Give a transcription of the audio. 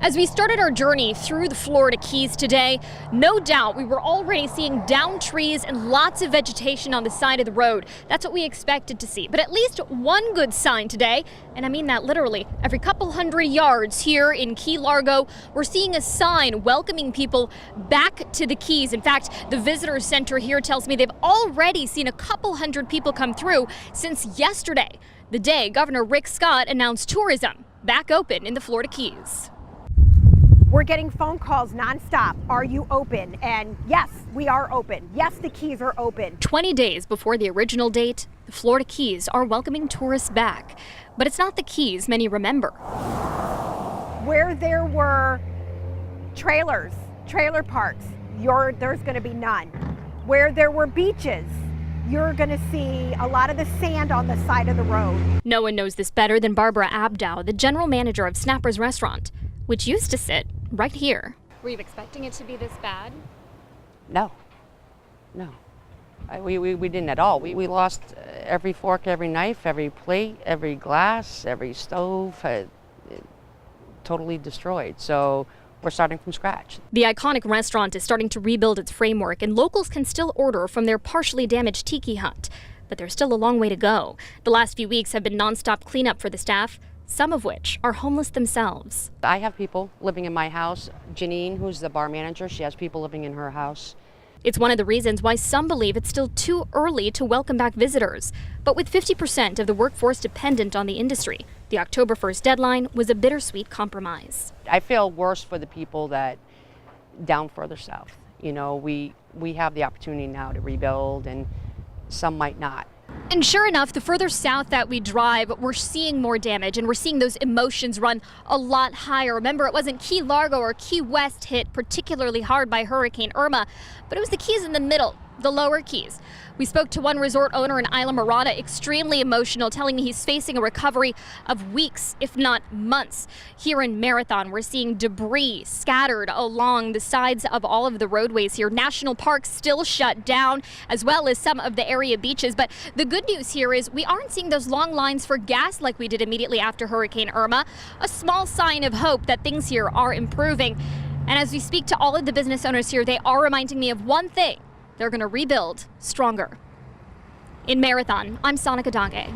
As we started our journey through the Florida Keys today, no doubt we were already seeing downed trees and lots of vegetation on the side of the road. That's what we expected to see. But at least one good sign today, and I mean that literally, every couple hundred yards here in Key Largo, we're seeing a sign welcoming people back to the Keys. In fact, the visitor center here tells me they've already seen a couple hundred people come through since yesterday, the day Governor Rick Scott announced tourism back open in the Florida Keys. We're getting phone calls nonstop. Are you open? And yes, we are open. Yes, the Keys are open. 20 days before the original date, the Florida Keys are welcoming tourists back. But it's not the Keys many remember. Where there were trailers, trailer parks, there's going to be none. Where there were beaches, you're going to see a lot of the sand on the side of the road. No one knows this better than Barbara Abdow, the general manager of Snappers Restaurant, which used to sit right here. Were you expecting it to be this bad? No. We didn't at all. We lost every fork, every knife, every plate, every glass, every stove, totally destroyed. So we're starting from scratch. The iconic restaurant is starting to rebuild its framework, and locals can still order from their partially damaged tiki hut. But there's still a long way to go. The last few weeks have been nonstop cleanup for the staff, some of which are homeless themselves. I have people living in my house. Janine, who's the bar manager, she has people living in her house. It's one of the reasons why some believe it's still too early to welcome back visitors. But with 50% of the workforce dependent on the industry, the October 1st deadline was a bittersweet compromise. I feel worse for the people that down further south. You know, we have the opportunity now to rebuild, and some might not. And sure enough, the further south that we drive, we're seeing more damage, and we're seeing those emotions run a lot higher. Remember, it wasn't Key Largo or Key West hit particularly hard by Hurricane Irma, but it was the Keys in the middle, the lower Keys. We spoke to one resort owner in Isla Mirada, extremely emotional, telling me he's facing a recovery of weeks, if not months. Here in Marathon, we're seeing debris scattered along the sides of all of the roadways here. National parks still shut down, as well as some of the area beaches. But the good news here is we aren't seeing those long lines for gas like we did immediately after Hurricane Irma. A small sign of hope that things here are improving. And as we speak to all of the business owners here, they are reminding me of one thing. They're going to rebuild stronger. In Marathon, I'm Sonica Dange.